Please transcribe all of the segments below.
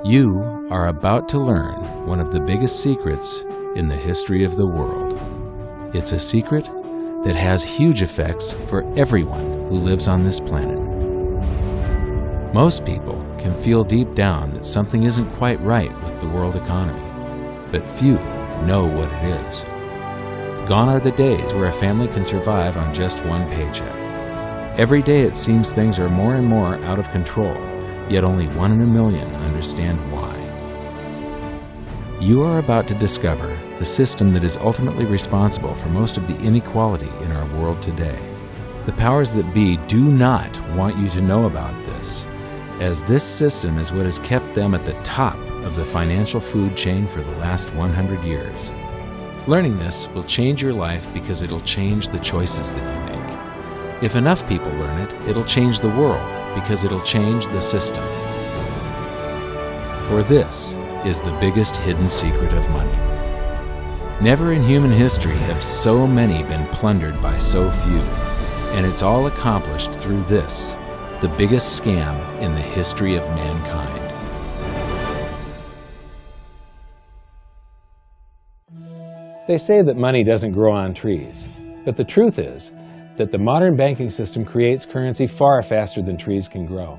You are about to learn one of the biggest secrets in the history of the world. It's a secret that has huge effects for everyone who lives on this planet. Most people can feel deep down that something isn't quite right with the world economy, but few know what it is. Gone are the days where a family can survive on just one paycheck. Every day it seems things are more and more out of control, yet only 1 in a million understand why. You are about to discover the system that is ultimately responsible for most of the inequality in our world today. The powers that be do not want you to know about this, as this system is what has kept them at the top of the financial food chain for the last 100 years. Learning this will change your life because it'll change the choices that you make. If enough people learn it, it'll change the world because it'll change the system. For this is the biggest hidden secret of money. Never in human history have so many been plundered by so few, and it's all accomplished through this, the biggest scam in the history of mankind. They say that money doesn't grow on trees, but the truth is that the modern banking system creates currency far faster than trees can grow.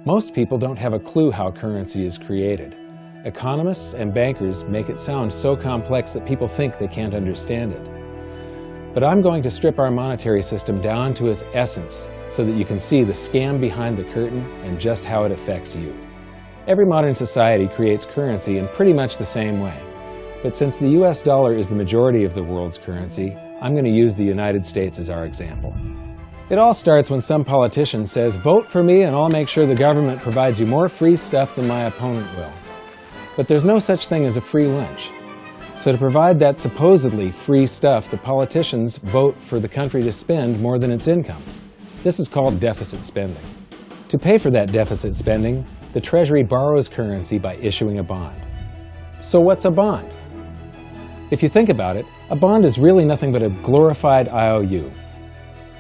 Most people don't have a clue how currency is created. Economists and bankers make it sound so complex that people think they can't understand it. But I'm going to strip our monetary system down to its essence so that you can see the scam behind the curtain and just how it affects you. Every modern society creates currency in pretty much the same way. But since the US dollar is the majority of the world's currency, I'm going to use the United States as our example. It all starts when some politician says, "Vote for me and I'll make sure the government provides you more free stuff than my opponent will." But there's no such thing as a free lunch. So to provide that supposedly free stuff, the politicians vote for the country to spend more than its income. This is called deficit spending. To pay for that deficit spending, the Treasury borrows currency by issuing a bond. So what's a bond? If you think about it, a bond is really nothing but a glorified IOU.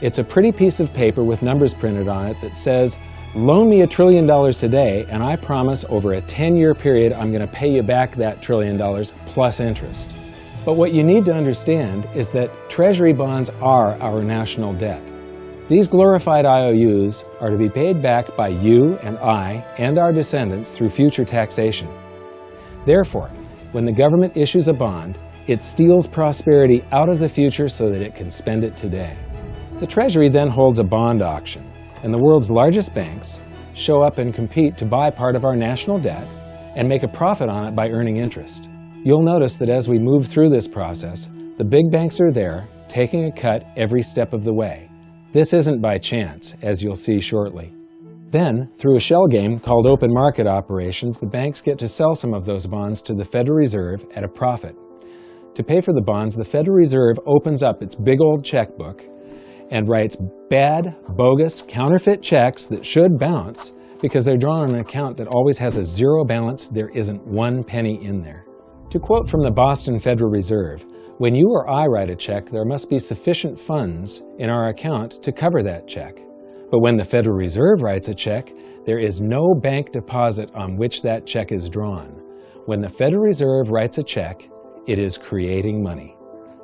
It's a pretty piece of paper with numbers printed on it that says, "Loan me $1 trillion today, and I promise over a 10-year period I'm going to pay you back that $1 trillion plus interest." But what you need to understand is that Treasury bonds are our national debt. These glorified IOUs are to be paid back by you and I and our descendants through future taxation. Therefore, when the government issues a bond, it steals prosperity out of the future so that it can spend it today. The Treasury then holds a bond auction, and the world's largest banks show up and compete to buy part of our national debt and make a profit on it by earning interest. You'll notice that as we move through this process, the big banks are there, taking a cut every step of the way. This isn't by chance, as you'll see shortly. Then, through a shell game called open market operations, the banks get to sell some of those bonds to the Federal Reserve at a profit. To pay for the bonds, the Federal Reserve opens up its big old checkbook and writes bad, bogus, counterfeit checks that should bounce because they're drawn on an account that always has a zero balance. There isn't 1 penny in there. To quote from the Boston Federal Reserve, "When you or I write a check, there must be sufficient funds in our account to cover that check. But when the Federal Reserve writes a check, there is no bank deposit on which that check is drawn. When the Federal Reserve writes a check, it is creating money."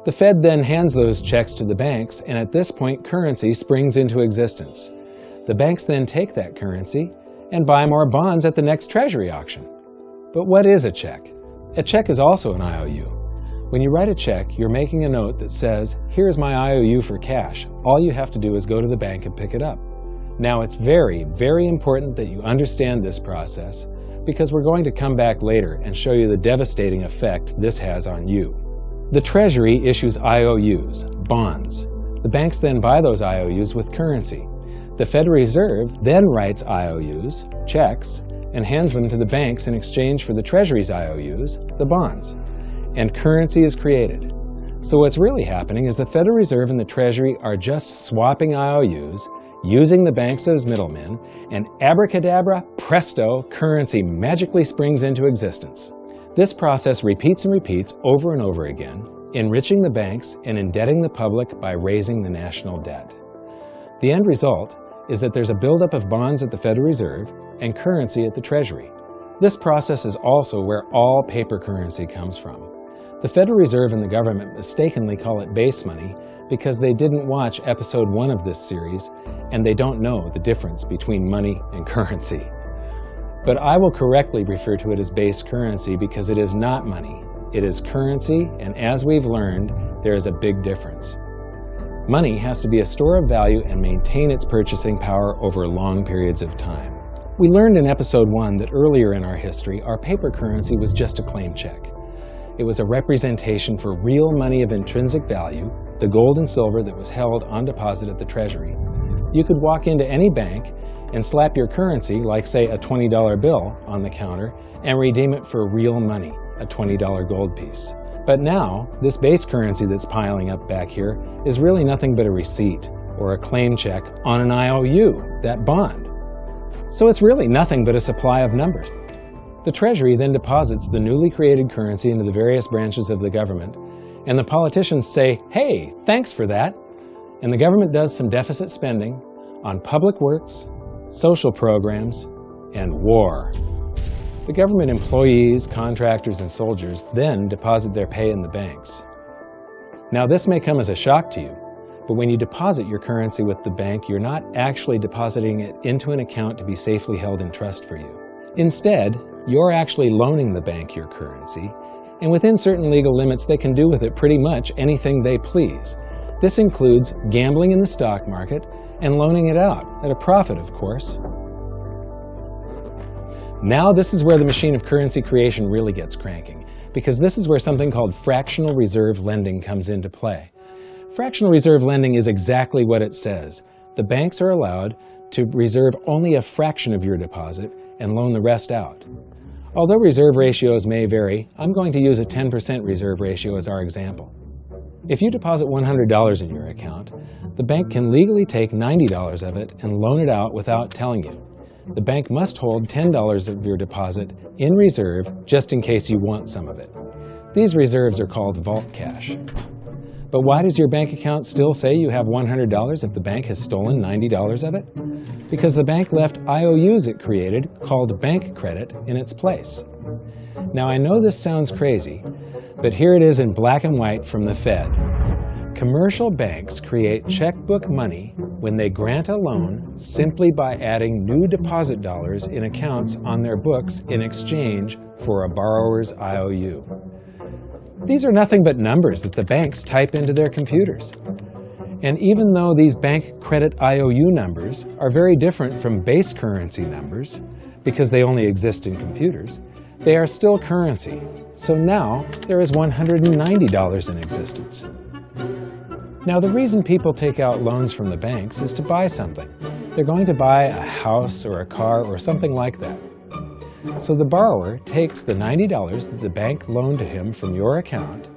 The Fed then hands those checks to the banks, and at this point, currency springs into existence. The banks then take that currency and buy more bonds at the next Treasury auction. But what is a check? A check is also an IOU. When you write a check, you're making a note that says, "Here's my IOU for cash. All you have to do is go to the bank and pick it up." Now, it's very, very important that you understand this process because we're going to come back later and show you the devastating effect this has on you. The Treasury issues IOUs, bonds. The banks then buy those IOUs with currency. The Federal Reserve then writes IOUs, checks, and hands them to the banks in exchange for the Treasury's IOUs, the bonds. And currency is created. So what's really happening is the Federal Reserve and the Treasury are just swapping IOUs, using the banks as middlemen, and abracadabra, presto, currency magically springs into existence. This process repeats and repeats over and over again, enriching the banks and indebting the public by raising the national debt. The end result is that there's a buildup of bonds at the Federal Reserve, and currency at the Treasury. This process is also where all paper currency comes from. The Federal Reserve and the government mistakenly call it base money because they didn't watch episode 1 of this series and they don't know the difference between money and currency. But I will correctly refer to it as base currency because it is not money. It is currency, and as we've learned, there is a big difference. Money has to be a store of value and maintain its purchasing power over long periods of time. We learned in episode 1 that earlier in our history, our paper currency was just a claim check. It was a representation for real money of intrinsic value, the gold and silver that was held on deposit at the Treasury. You could walk into any bank and slap your currency, like say a $20 bill, on the counter and redeem it for real money, a $20 gold piece. But now, this base currency that's piling up back here is really nothing but a receipt or a claim check on an IOU, that bond. So it's really nothing but a supply of numbers. The Treasury then deposits the newly created currency into the various branches of the government, and the politicians say, "Hey, thanks for that." And the government does some deficit spending on public works, social programs, and war. The government employees, contractors, and soldiers then deposit their pay in the banks. Now, this may come as a shock to you, but when you deposit your currency with the bank, you're not actually depositing it into an account to be safely held in trust for you. Instead, you're actually loaning the bank your currency, and within certain legal limits, they can do with it pretty much anything they please. This includes gambling in the stock market and loaning it out, at a profit, of course. Now this is where the machine of currency creation really gets cranking, because this is where something called fractional reserve lending comes into play. Fractional reserve lending is exactly what it says. The banks are allowed to reserve only a fraction of your deposit and loan the rest out. Although reserve ratios may vary, I'm going to use a 10% reserve ratio as our example. If you deposit $100 in your account, the bank can legally take $90 of it and loan it out without telling you. The bank must hold $10 of your deposit in reserve just in case you want some of it. These reserves are called vault cash. But why does your bank account still say you have $100 if the bank has stolen $90 of it? Because the bank left IOUs it created, called bank credit, in its place. Now I know this sounds crazy, but here it is in black and white from the Fed. Commercial banks create checkbook money when they grant a loan simply by adding new deposit dollars in accounts on their books in exchange for a borrower's IOU. These are nothing but numbers that the banks type into their computers. And even though these bank credit IOU numbers are very different from base currency numbers, because they only exist in computers, they are still currency. So now there is $190 in existence. Now the reason people take out loans from the banks is to buy something. They're going to buy a house or a car or something like that. So the borrower takes the $90 that the bank loaned to him from your account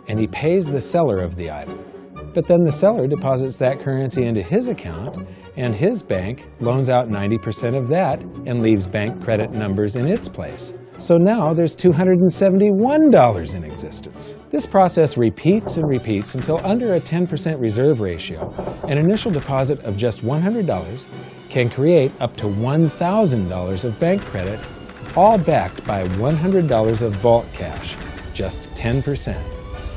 and he pays the seller of the item. But then the seller deposits that currency into his account and his bank loans out 90% of that and leaves bank credit numbers in its place. So now there's $271 in existence. This process repeats and repeats until under a 10% reserve ratio, an initial deposit of just $100 can create up to $1,000 of bank credit, all backed by $100 of vault cash, just 10%.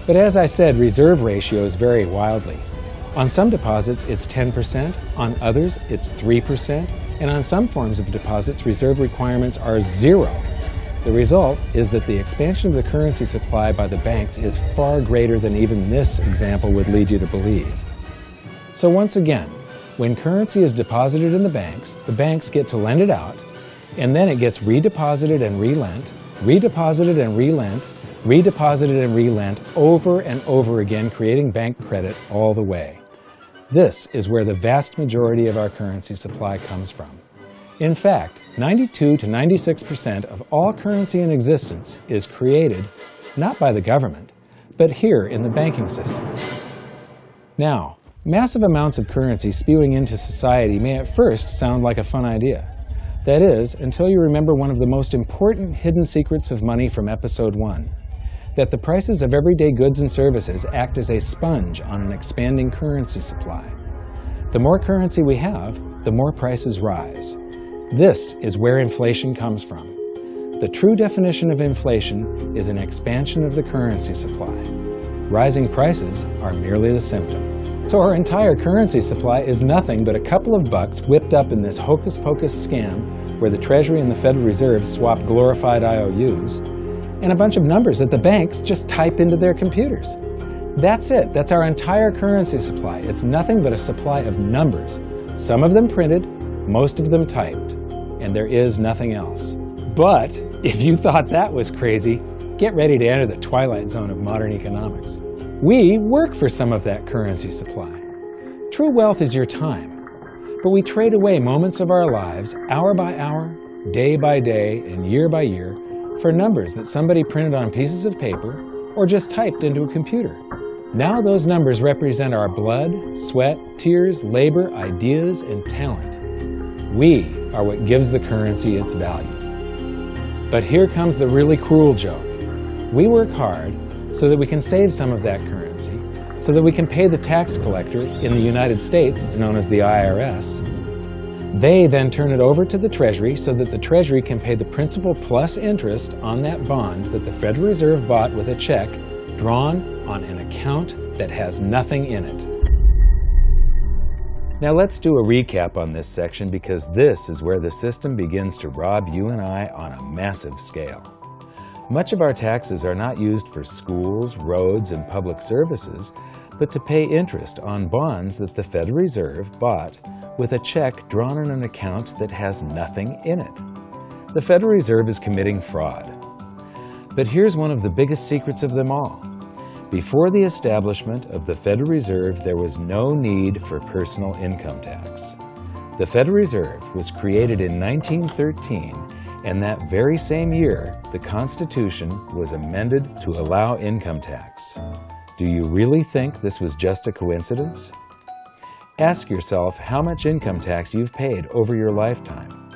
But as I said, reserve ratios vary wildly. On some deposits, it's 10%, on others, it's 3%, and on some forms of deposits, reserve requirements are 0. The result is that the expansion of the currency supply by the banks is far greater than even this example would lead you to believe. So once again, when currency is deposited in the banks get to lend it out, and then it gets redeposited and relent, redeposited and relent, redeposited and relent over and over again, creating bank credit all the way. This is where the vast majority of our currency supply comes from. In fact, 92 to 96% of all currency in existence is created not by the government, but here in the banking system. Now, massive amounts of currency spewing into society may at first sound like a fun idea. That is, until you remember one of the most important hidden secrets of money from episode 1, that the prices of everyday goods and services act as a sponge on an expanding currency supply. The more currency we have, the more prices rise. This is where inflation comes from. The true definition of inflation is an expansion of the currency supply. Rising prices are merely the symptom. So our entire currency supply is nothing but a couple of bucks whipped up in this hocus-pocus scam where the Treasury and the Federal Reserve swap glorified IOUs, and a bunch of numbers that the banks just type into their computers. That's it. That's our entire currency supply. It's nothing but a supply of numbers. Some of them printed, most of them typed, and there is nothing else. But if you thought that was crazy, get ready to enter the twilight zone of modern economics. We work for some of that currency supply. True wealth is your time, but we trade away moments of our lives, hour by hour, day by day, and year by year, for numbers that somebody printed on pieces of paper or just typed into a computer. Now those numbers represent our blood, sweat, tears, labor, ideas, and talent. We are what gives the currency its value. But here comes the really cruel joke. We work hard so that we can save some of that currency, so that we can pay the tax collector. In the United States, it's known as the IRS. They then turn it over to the Treasury so that the Treasury can pay the principal plus interest on that bond that the Federal Reserve bought with a check drawn on an account that has nothing in it. Now let's do a recap on this section, because this is where the system begins to rob you and I on a massive scale. Much of our taxes are not used for schools, roads, and public services, but to pay interest on bonds that the Federal Reserve bought with a check drawn on an account that has nothing in it. The Federal Reserve is committing fraud. But here's one of the biggest secrets of them all. Before the establishment of the Federal Reserve, there was no need for personal income tax. The Federal Reserve was created in 1913, and that very same year, the Constitution was amended to allow income tax. Do you really think this was just a coincidence? Ask yourself how much income tax you've paid over your lifetime.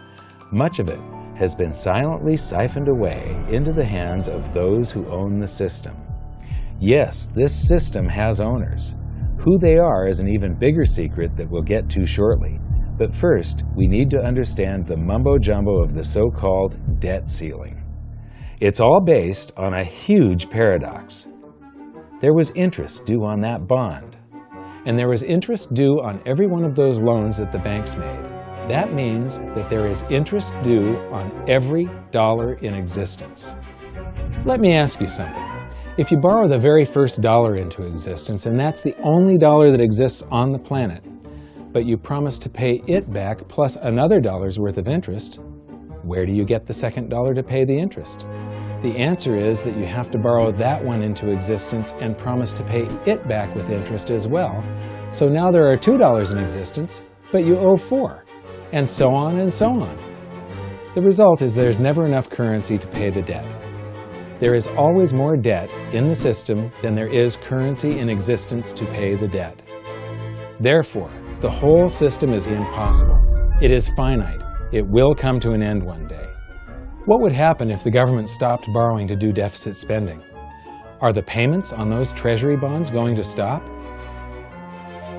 Much of it has been silently siphoned away into the hands of those who own the system. Yes, this system has owners. Who they are is an even bigger secret that we'll get to shortly. But first, we need to understand the mumbo-jumbo of the so-called debt ceiling. It's all based on a huge paradox. There was interest due on that bond, and there was interest due on every one of those loans that the banks made. That means that there is interest due on every dollar in existence. Let me ask you something. If you borrow the very first dollar into existence, and that's the only dollar that exists on the planet, but you promise to pay it back plus another dollar's worth of interest, where do you get the second dollar to pay the interest? The answer is that you have to borrow that one into existence and promise to pay it back with interest as well. So now there are $2 in existence, but you owe $4, and so on and so on. The result is there's never enough currency to pay the debt. There is always more debt in the system than there is currency in existence to pay the debt. Therefore, the whole system is impossible. It is finite. It will come to an end one day. What would happen if the government stopped borrowing to do deficit spending? Are the payments on those treasury bonds going to stop?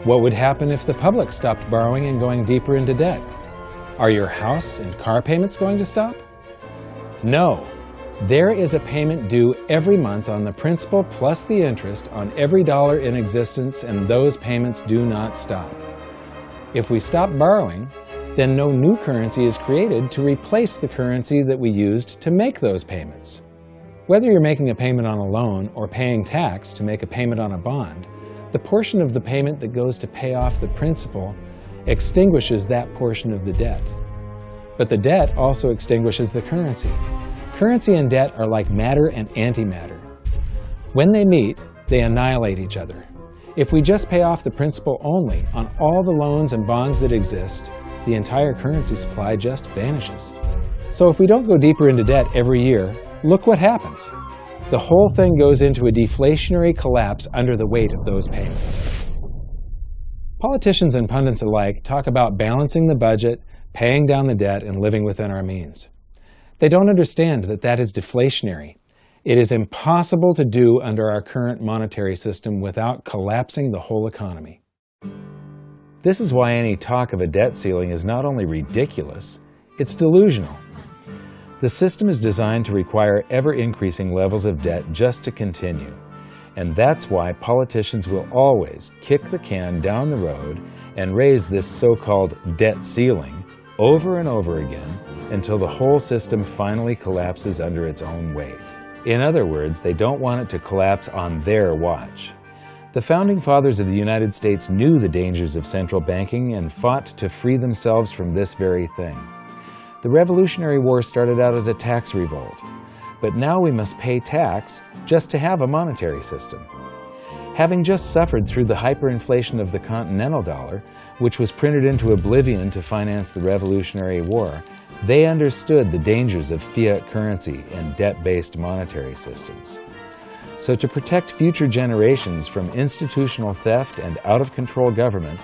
What would happen if the public stopped borrowing and going deeper into debt? Are your house and car payments going to stop? No. There is a payment due every month on the principal plus the interest on every dollar in existence, and those payments do not stop. If we stop borrowing, then no new currency is created to replace the currency that we used to make those payments. Whether you're making a payment on a loan or paying tax to make a payment on a bond, the portion of the payment that goes to pay off the principal extinguishes that portion of the debt. But the debt also extinguishes the currency. Currency and debt are like matter and antimatter. When they meet, they annihilate each other. If we just pay off the principal only on all the loans and bonds that exist, the entire currency supply just vanishes. So if we don't go deeper into debt every year, look what happens. The whole thing goes into a deflationary collapse under the weight of those payments. Politicians and pundits alike talk about balancing the budget, paying down the debt, and living within our means. They don't understand that that is deflationary. It is impossible to do under our current monetary system without collapsing the whole economy. This is why any talk of a debt ceiling is not only ridiculous, It's delusional. The system is designed to require ever-increasing levels of debt just to continue. And that's why politicians will always kick the can down the road and raise this so-called debt ceiling over and over again until the whole system finally collapses under its own weight. In other words, they don't want it to collapse on their watch. The Founding Fathers of the United States knew the dangers of central banking and fought to free themselves from this very thing. The Revolutionary War started out as a tax revolt, but now we must pay tax just to have a monetary system. Having just suffered through the hyperinflation of the continental dollar, which was printed into oblivion to finance the Revolutionary War, they understood the dangers of fiat currency and debt-based monetary systems. So to protect future generations from institutional theft and out-of-control government,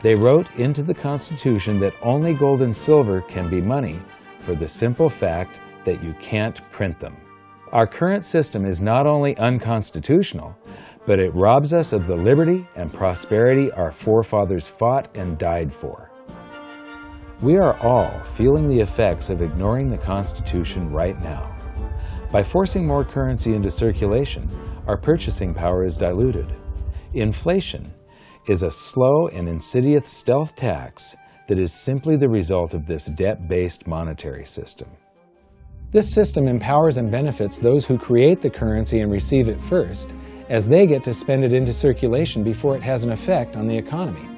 they wrote into the Constitution that only gold and silver can be money for the simple fact that you can't print them. Our current system is not only unconstitutional, but it robs us of the liberty and prosperity our forefathers fought and died for. We are all feeling the effects of ignoring the Constitution right now. By forcing more currency into circulation, our purchasing power is diluted. Inflation is a slow and insidious stealth tax that is simply the result of this debt-based monetary system. This system empowers and benefits those who create the currency and receive it first, as they get to spend it into circulation before it has an effect on the economy.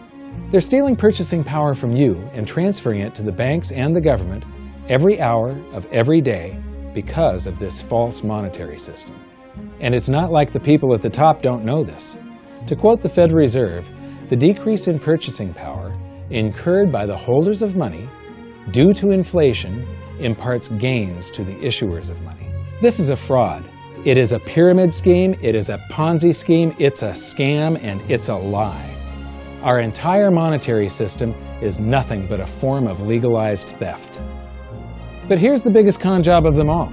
They're stealing purchasing power from you and transferring it to the banks and the government every hour of every day because of this false monetary system. And it's not like the people at the top don't know this. To quote the Federal Reserve, the decrease in purchasing power incurred by the holders of money due to inflation imparts gains to the issuers of money. This is a fraud. It is a pyramid scheme, it is a Ponzi scheme, it's a scam, and it's a lie. Our entire monetary system is nothing but a form of legalized theft. But here's the biggest con job of them all.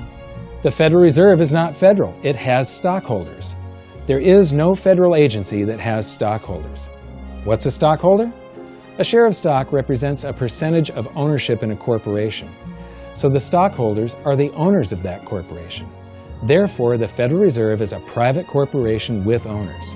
The Federal Reserve is not federal, it has stockholders. There is no federal agency that has stockholders. What's a stockholder? A share of stock represents a percentage of ownership in a corporation. So the stockholders are the owners of that corporation. Therefore, the Federal Reserve is a private corporation with owners.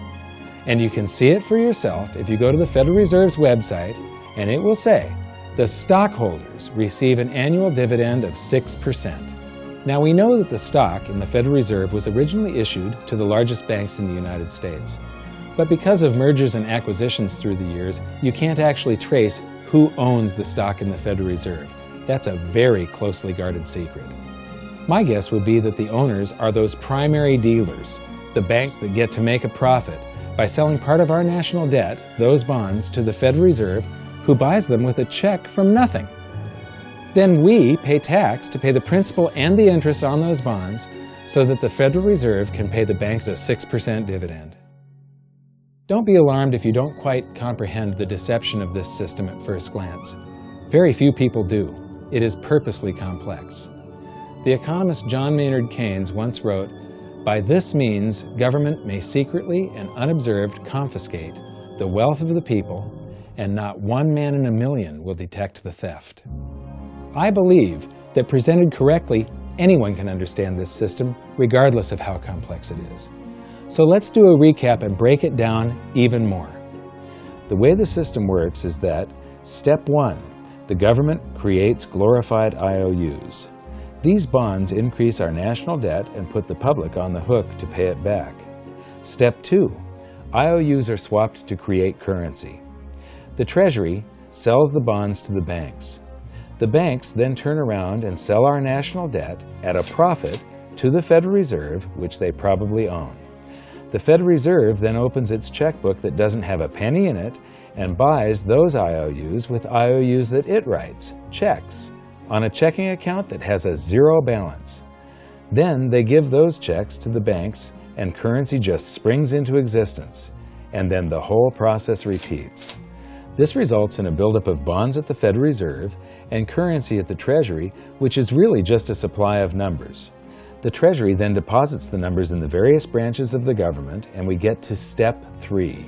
And you can see it for yourself if you go to the Federal Reserve's website, and it will say, the stockholders receive an annual dividend of 6%. Now we know that the stock in the Federal Reserve was originally issued to the largest banks in the United States. But because of mergers and acquisitions through the years, you can't actually trace who owns the stock in the Federal Reserve. That's a very closely guarded secret. My guess would be that the owners are those primary dealers, the banks that get to make a profit by selling part of our national debt, those bonds, to the Federal Reserve, who buys them with a check from nothing. Then we pay tax to pay the principal and the interest on those bonds so that the Federal Reserve can pay the banks a 6% dividend. Don't be alarmed if you don't quite comprehend the deception of this system at first glance. Very few people do. It is purposely complex. The economist John Maynard Keynes once wrote, "By this means, government may secretly and unobserved confiscate the wealth of the people, and not one man in a million will detect the theft." I believe that presented correctly, anyone can understand this system, regardless of how complex it is. So let's do a recap and break it down even more. The way the system works is that, step 1, the government creates glorified IOUs. These bonds increase our national debt and put the public on the hook to pay it back. Step 2, IOUs are swapped to create currency. The Treasury sells the bonds to the banks. The banks then turn around and sell our national debt at a profit to the Federal Reserve, which they probably own. The Federal Reserve then opens its checkbook that doesn't have a penny in it and buys those IOUs with IOUs that it writes, checks, on a checking account that has a zero balance. Then they give those checks to the banks and currency just springs into existence, and then the whole process repeats. This results in a buildup of bonds at the Federal Reserve and currency at the Treasury, which is really just a supply of numbers. The Treasury then deposits the numbers in the various branches of the government, and we get to step 3.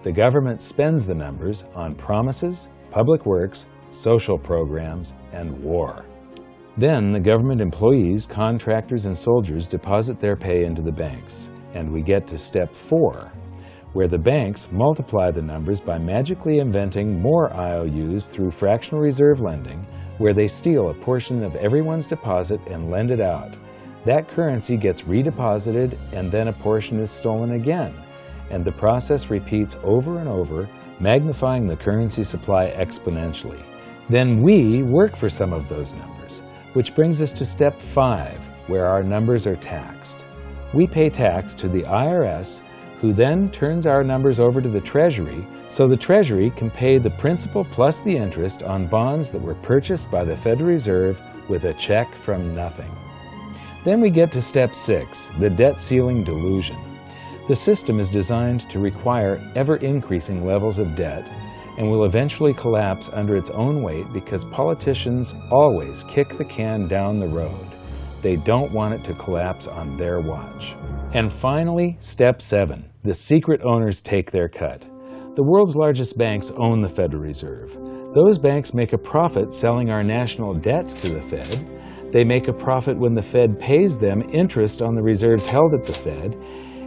The government spends the numbers on promises, public works, social programs, and war. Then the government employees, contractors, and soldiers deposit their pay into the banks. And we get to step 4, where the banks multiply the numbers by magically inventing more IOUs through fractional reserve lending, where they steal a portion of everyone's deposit and lend it out. That currency gets redeposited, and then a portion is stolen again. And the process repeats over and over, magnifying the currency supply exponentially. Then we work for some of those numbers, which brings us to step 5, where our numbers are taxed. We pay tax to the IRS, who then turns our numbers over to the Treasury, so the Treasury can pay the principal plus the interest on bonds that were purchased by the Federal Reserve with a check from nothing. Then we get to step 6, the debt ceiling delusion. The system is designed to require ever-increasing levels of debt and will eventually collapse under its own weight because politicians always kick the can down the road. They don't want it to collapse on their watch. And finally, step 7, the secret owners take their cut. The world's largest banks own the Federal Reserve. Those banks make a profit selling our national debt to the Fed. They make a profit when the Fed pays them interest on the reserves held at the Fed,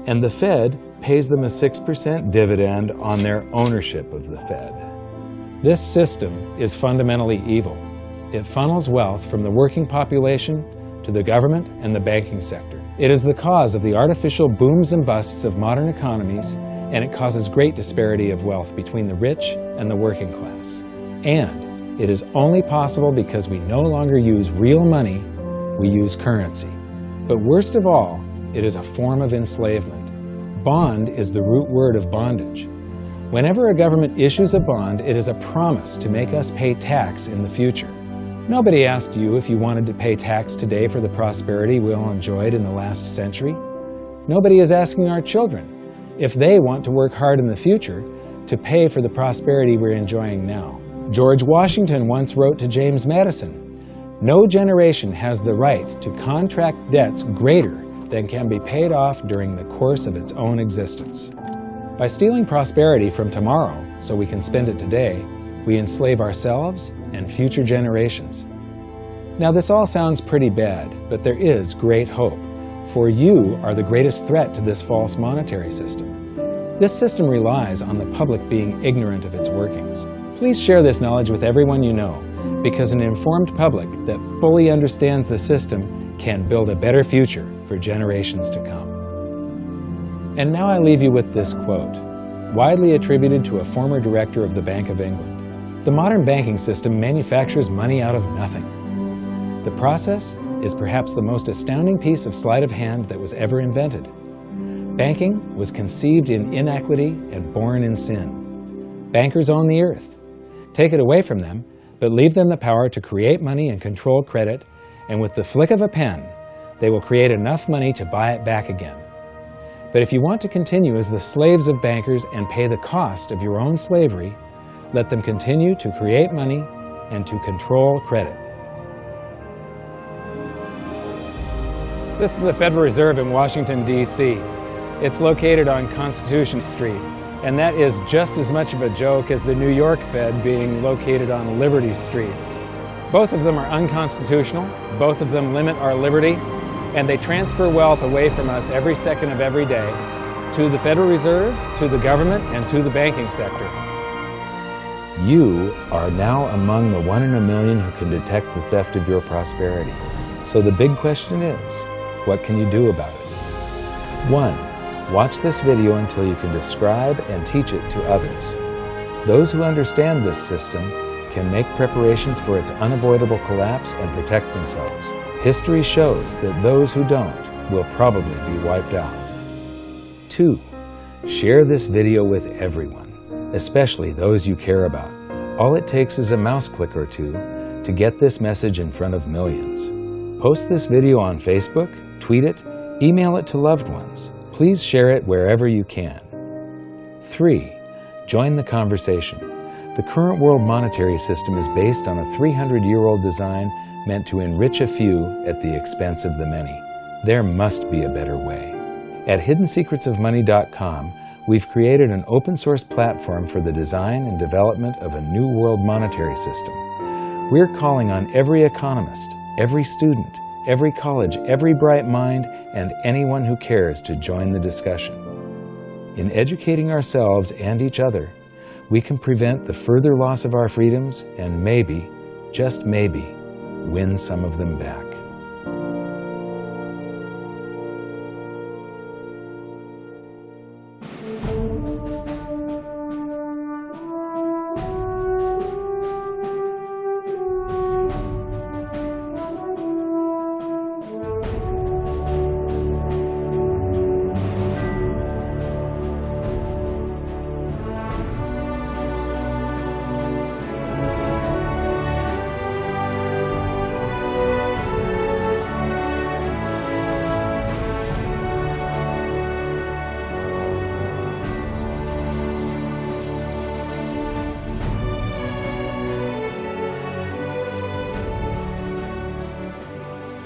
and the Fed pays them a 6% dividend on their ownership of the Fed. This system is fundamentally evil. It funnels wealth from the working population to the government and the banking sector. It is the cause of the artificial booms and busts of modern economies, and it causes great disparity of wealth between the rich and the working class. And it is only possible because we no longer use real money, we use currency. But worst of all, it is a form of enslavement. Bond is the root word of bondage. Whenever a government issues a bond, it is a promise to make us pay tax in the future. Nobody asked you if you wanted to pay tax today for the prosperity we all enjoyed in the last century. Nobody is asking our children if they want to work hard in the future to pay for the prosperity we're enjoying now. George Washington once wrote to James Madison, "No generation has the right to contract debts greater than can be paid off during the course of its own existence." By stealing prosperity from tomorrow so we can spend it today, we enslave ourselves and future generations. Now this all sounds pretty bad, but there is great hope, for you are the greatest threat to this false monetary system. This system relies on the public being ignorant of its workings. Please share this knowledge with everyone you know, because an informed public that fully understands the system can build a better future for generations to come. And now I leave you with this quote, widely attributed to a former director of the Bank of England. The modern banking system manufactures money out of nothing. The process is perhaps the most astounding piece of sleight of hand that was ever invented. Banking was conceived in inequity and born in sin. Bankers own the earth. Take it away from them, but leave them the power to create money and control credit, and with the flick of a pen, they will create enough money to buy it back again. But if you want to continue as the slaves of bankers and pay the cost of your own slavery, let them continue to create money and to control credit. This is the Federal Reserve in Washington, D.C. It's located on Constitution Street, and that is just as much of a joke as the New York Fed being located on Liberty Street. Both of them are unconstitutional, both of them limit our liberty, and they transfer wealth away from us every second of every day to the Federal Reserve, to the government, and to the banking sector. You are now among the 1 in a million who can detect the theft of your prosperity. So the big question is, what can you do about it? 1. Watch this video until you can describe and teach it to others. Those who understand this system can make preparations for its unavoidable collapse and protect themselves. History shows that those who don't will probably be wiped out. 2. Share this video with everyone, especially those you care about. All it takes is a mouse click or two to get this message in front of millions. Post this video on Facebook, tweet it, email it to loved ones. Please share it wherever you can. 3. Join the conversation. The current world monetary system is based on a 300-year-old design meant to enrich a few at the expense of the many. There must be a better way. At hiddensecretsofmoney.com, we've created an open-source platform for the design and development of a new world monetary system. We're calling on every economist, every student, every college, every bright mind, and anyone who cares to join the discussion. In educating ourselves and each other, we can prevent the further loss of our freedoms and maybe, just maybe, win some of them back.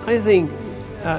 I think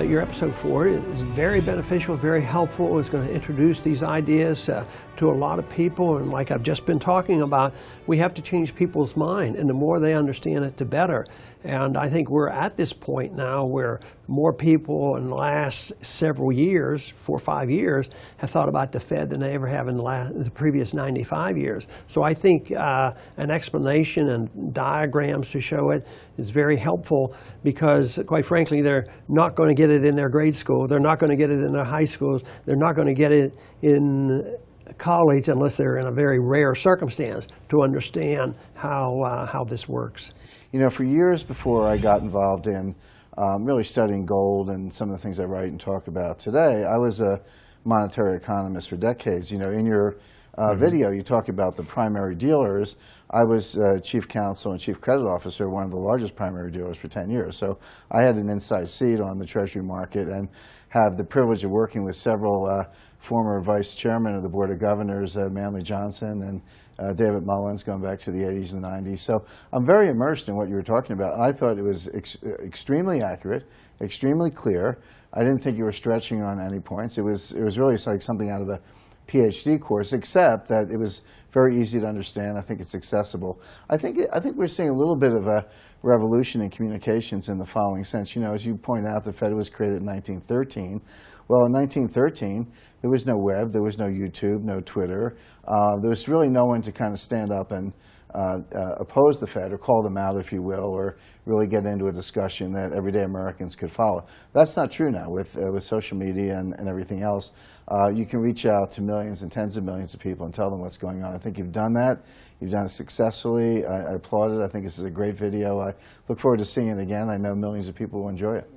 your episode 4 is very beneficial, very helpful. It's going to introduce these ideas to a lot of people, and like I've just been talking about, we have to change people's mind, and the more they understand it, the better. And I think we're at this point now where more people in the last several years, 4 or 5 years, have thought about the Fed than they ever have in the previous 95 years. So I think an explanation and diagrams to show it is very helpful, because quite frankly, they're not going to get it in their grade school. They're not going to get it in their high schools. They're not going to get it in college unless they're in a very rare circumstance to understand how this works. You know, for years before I got involved in really studying gold and some of the things I write and talk about today, I was a monetary economist for decades. You know, in your video, you talk about the primary dealers. I was chief counsel and chief credit officer of one of the largest primary dealers for 10 years. So I had an inside seat on the Treasury market and have the privilege of working with several former vice chairmen of the Board of Governors, Manley Johnson and David Mullins, going back to the 80s and 90s. So I'm very immersed in what you were talking about. I thought it was extremely accurate, extremely clear. I didn't think you were stretching on any points. It was really like something out of a PhD course, except that it was very easy to understand. I think it's accessible. I think we're seeing a little bit of a revolution in communications in the following sense. You know, as you point out, the Fed was created in 1913. Well, in 1913, there was no web, there was no YouTube, no Twitter. There was really no one to kind of stand up and oppose the Fed or call them out, if you will, or really get into a discussion that everyday Americans could follow. That's not true now with social media and everything else. You can reach out to millions and tens of millions of people and tell them what's going on. I think you've done that. You've done it successfully. I applaud it. I think this is a great video. I look forward to seeing it again. I know millions of people will enjoy it.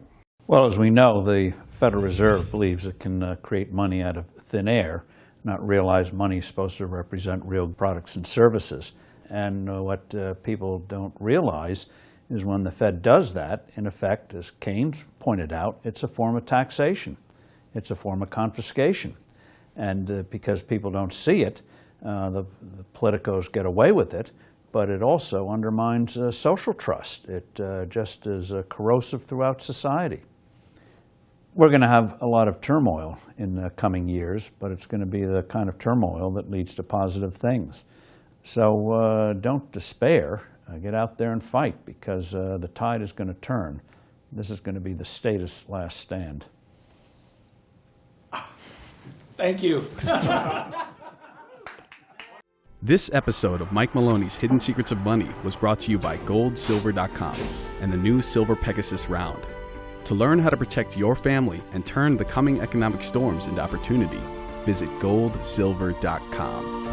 Well, as we know, the Federal Reserve believes it can create money out of thin air, not realize money is supposed to represent real products and services. And what people don't realize is when the Fed does that, in effect, as Keynes pointed out, it's a form of taxation. It's a form of confiscation. And because people don't see it, the politicos get away with it, but it also undermines social trust. It just is corrosive throughout society. We're going to have a lot of turmoil in the coming years, but it's going to be the kind of turmoil that leads to positive things. So don't despair. Get out there and fight, because the tide is going to turn. This is going to be the status last stand. Thank you. This episode of Mike Maloney's Hidden Secrets of Money was brought to you by GoldSilver.com and the new Silver Pegasus Round. To learn how to protect your family and turn the coming economic storms into opportunity, visit GoldSilver.com.